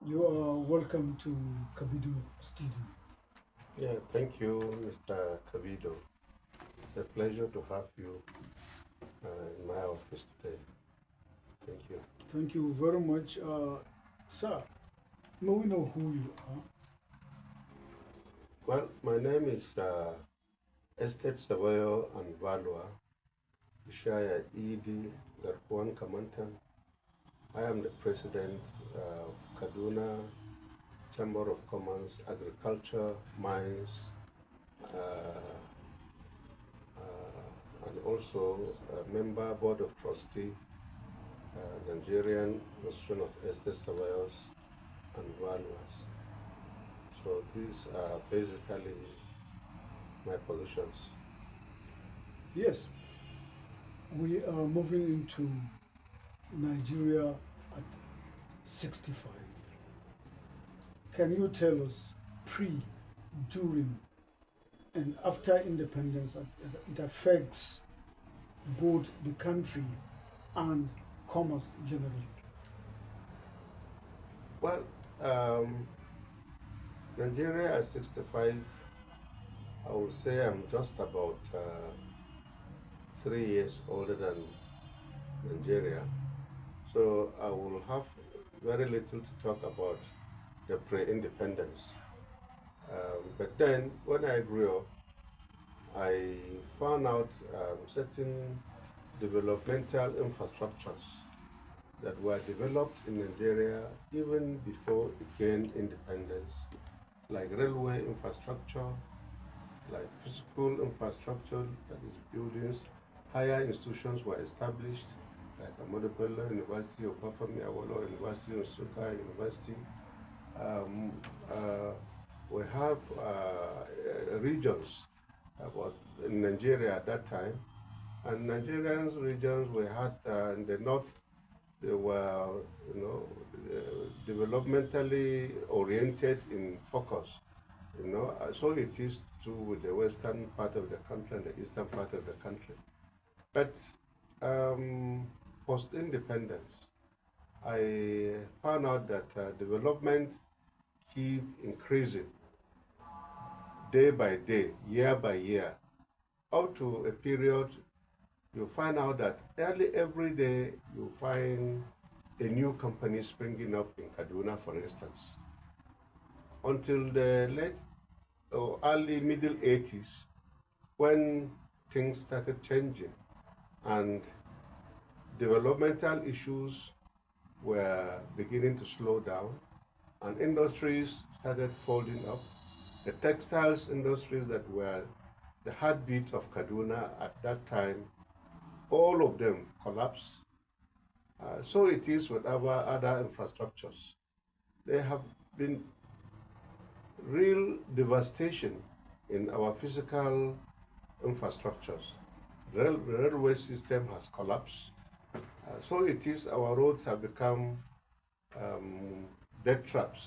You are welcome to Kabido Studio. Yeah, thank you, Mr. Kabido. It's a pleasure to have you in my office today. Thank you. Thank you very much, sir. May we know who you are? Well, my name is Estate Surveyor and Valuer Ishaya Idi, Garkuan Kamantan. I am the president of Kaduna Chamber of Commerce, Agriculture, Mines, uh, and also a member board of trustee, Nigerian Association of Estate Surveyors and Valuers. So these are basically my positions. Yes, we are moving into Nigeria at 65. Can you tell us pre, during, and after independence it affects both the country and commerce generally? Well, Nigeria at 65, I would say I'm just about 3 years older than Nigeria. So I will have very little to talk about the pre-independence. But then when I grew up, I found out certain developmental infrastructures that were developed in Nigeria even before it gained independence, like railway infrastructure, like physical infrastructure, that is buildings. Higher institutions were established, like Ahmadu Bello University of Bafami Awolowo University of Suka University. Um, uh, we have regions about in Nigeria at that time, and Nigerians regions we had in the north. They were, developmentally oriented in focus. So it is too with the western part of the country and the eastern part of the country. But post-independence, I found out that developments keep increasing day by day, year by year, up to a period you find out that early every day you find a new company springing up in Kaduna, for instance. Until the late or early middle 80s, when things started changing and developmental issues were beginning to slow down and industries started folding up. The textiles industries that were the heartbeat of Kaduna at that time, all of them collapsed. So it is with our other infrastructures. There have been real devastation in our physical infrastructures. The railway system has collapsed. So it is our roads have become um, death traps.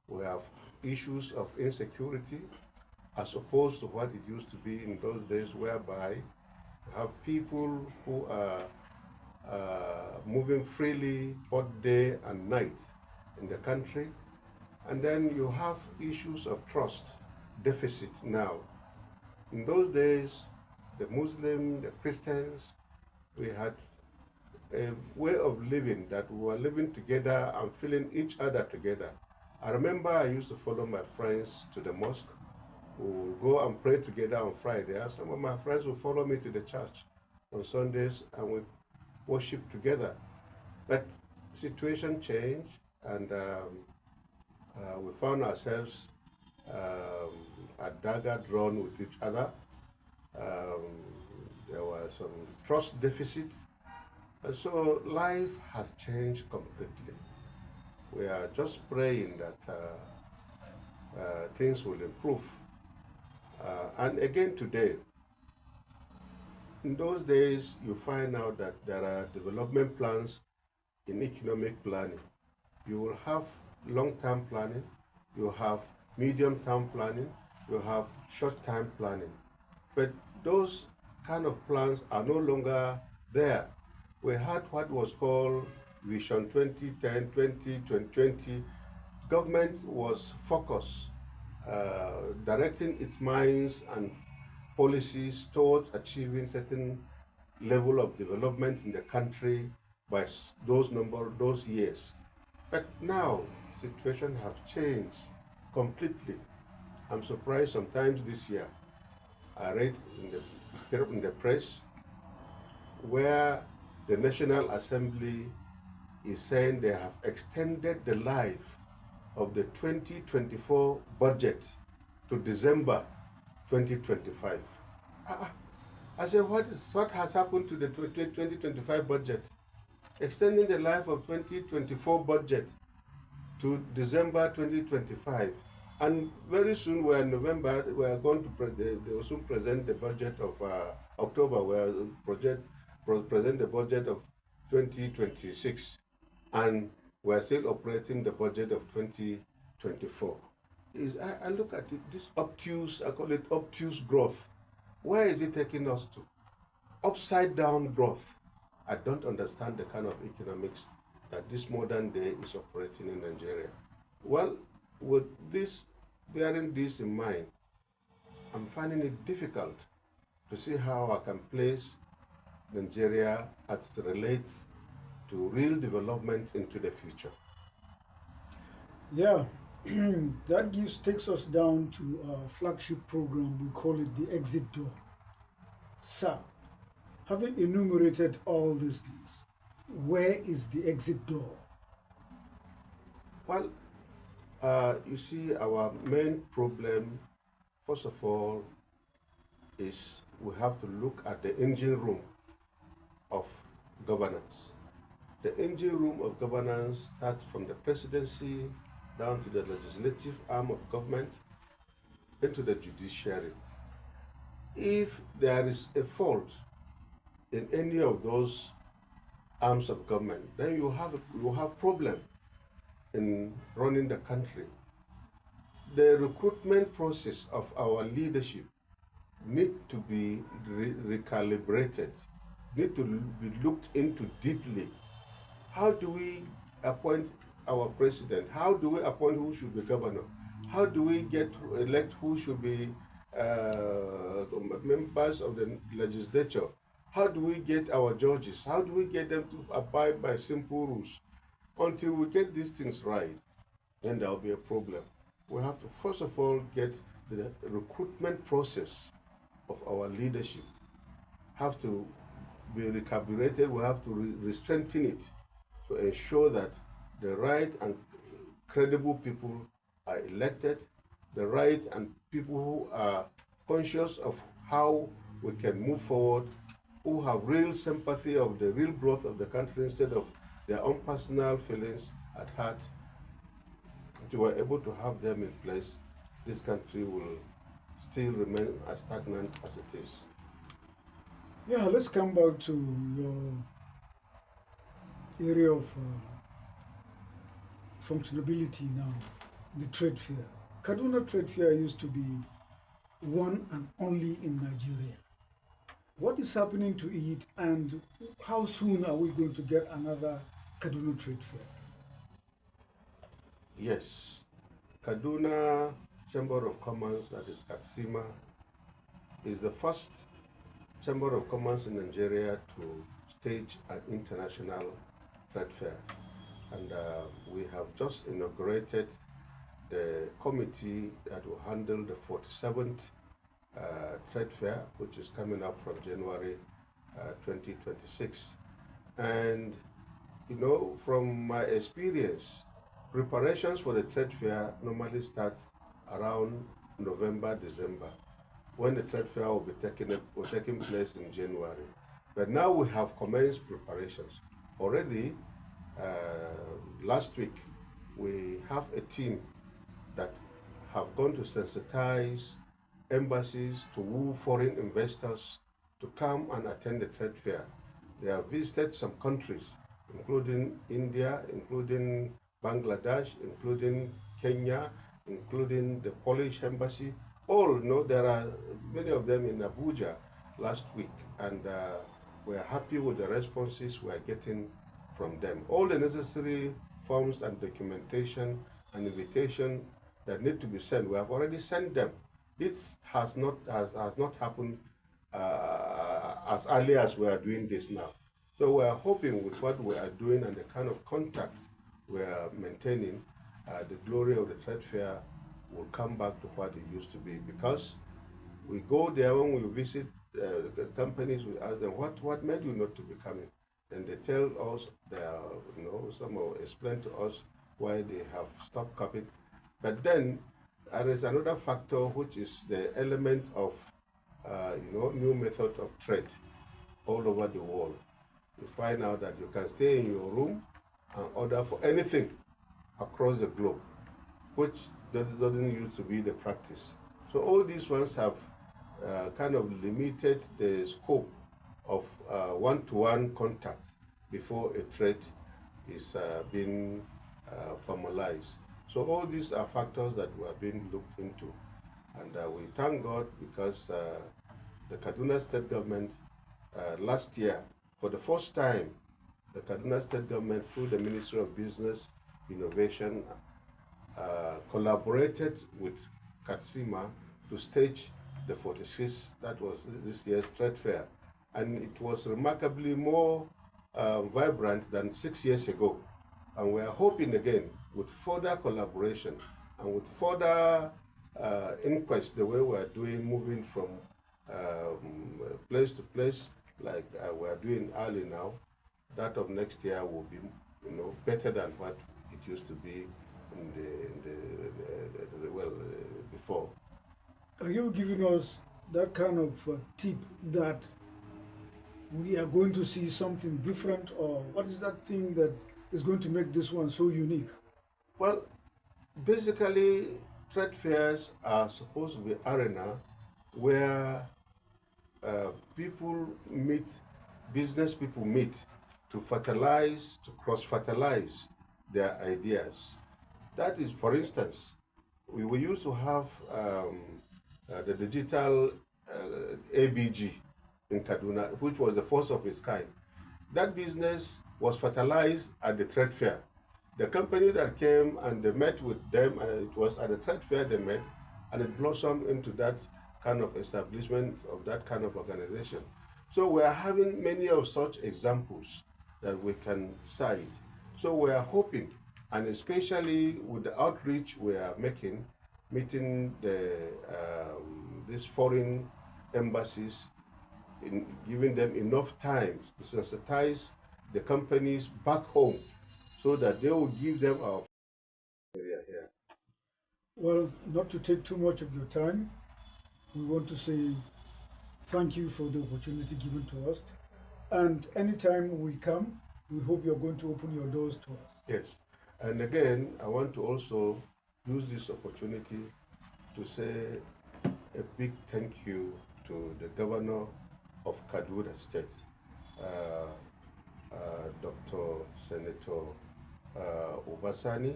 We have issues of insecurity as opposed to what it used to be in those days, whereby you have people who are moving freely both day and night in the country. And then you have issues of trust deficit now. In those days, the Muslim, the Christians, we had a way of living that we were living together and feeling each other together. I remember I used to follow my friends to the mosque. We would go and pray together on Friday. And some of my friends would follow me to the church on Sundays and we worship together. But situation changed and we found ourselves at dagger drawn with each other. There were some trust deficits. And so life has changed completely. We are just praying that things will improve. And again today, in those days, you find out that there are development plans in economic planning. You will have long-term planning, you have medium-term planning, you have short-term planning. But those kind of plans are no longer there. We had what was called Vision 2010, 2020, government was focused, directing its minds and policies towards achieving certain level of development in the country by those years. But now, situation have changed completely. I'm surprised sometimes this year. I read in the press where the National Assembly is saying they have extended the life of the 2024 budget to December 2025. Ah, I said, what has happened to the 2025 budget? Extending the life of 2024 budget to December 2025. And very soon, we're in November, we are going to, they will soon present the budget of October, where present the budget of 2026. And we're still operating the budget of 2024. I look at it, this obtuse, I call it obtuse growth. Where is it taking us to? Upside down growth. I don't understand the kind of economics that this modern day is operating in Nigeria. Well, with this, bearing this in mind, I'm finding it difficult to see how I can place Nigeria as it relates to real development into the future. Yeah, that takes us down to our flagship program. We call it the exit door. Sir, having enumerated all these things, where is the exit door? Well, you see, our main problem, first of all, is we have to look at the engine room of governance. The engine room of governance starts from the presidency down to the legislative arm of government into the judiciary. If there is a fault in any of those arms of government, then you have problem in running the country. The recruitment process of our leadership need to be recalibrated, need to be looked into deeply. How do we appoint our president? How do we appoint who should be governor? How do we elect who should be members of the legislature? How do we get our judges? How do we get them to abide by simple rules? Until we get these things right, then there will be a problem. We have to first of all get the recruitment process of our leadership have to be recalibrated. We have to re-strengthen it to ensure that the right and credible people are elected, the right and people who are conscious of how we can move forward, who have real sympathy of the real growth of the country instead of their own personal feelings at heart. If we are able to have them in place, this country will still remain as stagnant as it is. Yeah, let's come back to your area of functionability now, the trade fair. Kaduna Trade Fair used to be one and only in Nigeria. What is happening to it, and how soon are we going to get another Kaduna Trade Fair? Yes, Kaduna Chamber of Commerce, that is Katsima, is the first Chamber of Commerce in Nigeria to stage an international trade fair. And we have just inaugurated the committee that will handle the 47th trade fair, which is coming up from January 2026. And, you know, from my experience, preparations for the trade fair normally starts around November, December, when the trade fair will be taking place in January. But now we have commenced preparations. Already, last week, we have a team that have gone to sensitize embassies to woo foreign investors to come and attend the trade fair. They have visited some countries, including India, including Bangladesh, including Kenya, including the Polish embassy. All know there are many of them in Abuja last week, and we are happy with the responses we are getting from them. All the necessary forms and documentation an invitation that need to be sent. We have already sent them. This has not happened as early as we are doing this now. So we are hoping with what we are doing and the kind of contacts we are maintaining, the glory of the trade fair will come back to what it used to be, because we go there when we visit the companies, we ask them, what made you not to be coming? And they tell us, some will explain to us why they have stopped coming. But then there is another factor, which is the element of, new method of trade all over the world. You find out that you can stay in your room and order for anything across the globe, which doesn't used to be the practice. So all these ones have kind of limited the scope of one-to-one contacts before a trade is being formalized. So all these are factors that were being looked into, and we thank God because the Kaduna State Government last year, for the first time, the Kaduna State Government, through the Ministry of Business, Innovation, collaborated with Katsima to stage the 46th, that was this year's trade fair. And it was remarkably more vibrant than 6 years ago. And we are hoping again, with further collaboration and with further inquest, the way we are doing, moving from place to place, like we are doing early now, that of next year will be, better than what it used to be before. Are you giving us that kind of tip that we are going to see something different, or what is that thing that is going to make this one so unique? Well, basically, trade fairs are supposed to be arena where people meet, business people meet to fertilize, to cross-fertilize their ideas. That is, for instance, we used to have the digital ABG in Kaduna, which was the first of its kind. That business was fertilized at the trade fair. The company that came and they met with them, and it was at the trade fair they met, and it blossomed into that kind of establishment of that kind of organization. So we are having many of such examples that we can cite. So we are hoping, and especially with the outreach we are making, meeting these foreign embassies, in giving them enough time to sensitize the companies back home so that they will give them our area here. Well, not to take too much of your time, we want to say thank you for the opportunity given to us. And anytime we come, we hope you're going to open your doors to us. Yes. And again, I want to also use this opportunity to say a big thank you to the governor of Kaduna State, Dr. Senator Obasani.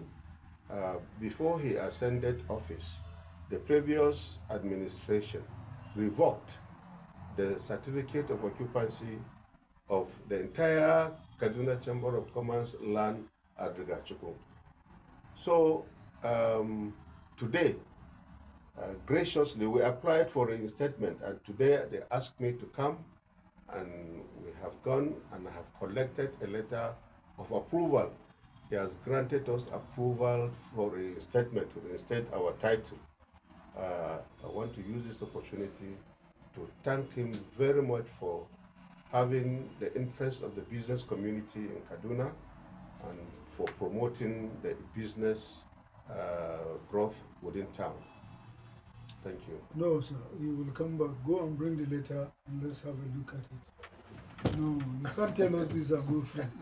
Before he ascended office, the previous administration revoked the certificate of occupancy of the entire Kaduna Chamber of Commerce land at Rigachukwu. So today, graciously, we applied for reinstatement, and today they asked me to come, and we have gone and have collected a letter of approval. He has granted us approval for reinstatement, to reinstate our title. I want to use this opportunity to thank him very much for having the interest of the business community in Kaduna and for promoting the business growth within town. Thank you. No, sir, you will come back. Go and bring the letter and let's have a look at it. No, you can't tell us these are good friends.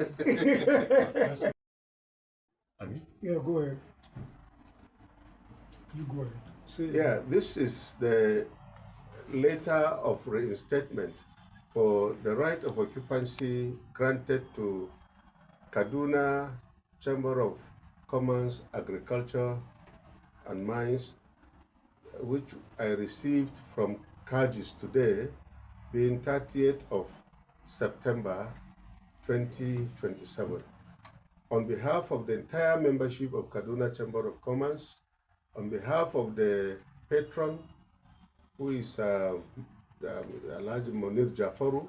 Yeah, go ahead. You go ahead. Say yeah, this is the letter of reinstatement for the right of occupancy granted to Kaduna Chamber of Commerce, Agriculture and Mines, which I received from Kajis today, being 30th of September 2027. On behalf of the entire membership of Kaduna Chamber of Commerce, on behalf of the patron, who is Alhaji Monir Jafaru,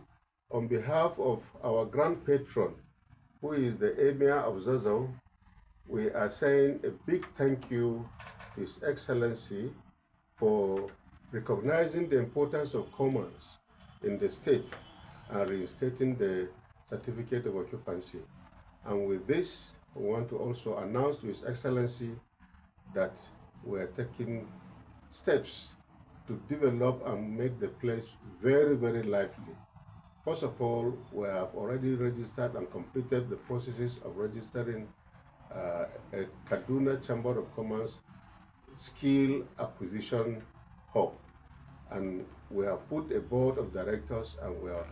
on behalf of our grand patron, who is the Emir of Zazzau, we are saying a big thank you to His Excellency for recognizing the importance of commerce in the states and reinstating the certificate of occupancy. And with this, we want to also announce to His Excellency that we are taking steps to develop and make the place very, very lively. First of all, we have already registered and completed the processes of registering a Kaduna Chamber of Commerce skill acquisition hub, and we have put a board of directors, and we are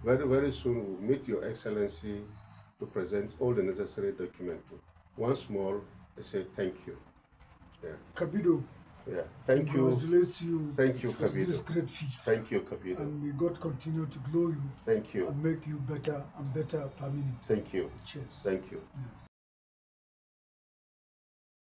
very, very soon will meet Your Excellency to present all the necessary documents. Once more, I say thank you. Yeah. Kabido. Yeah. Thank you. Congratulate you. Thank you, for Kabido. this great feat. Thank you, Kabido. And may God continue to grow you. Thank you. And make you better and better per minute. Thank you. Cheers. Thank you. Yes.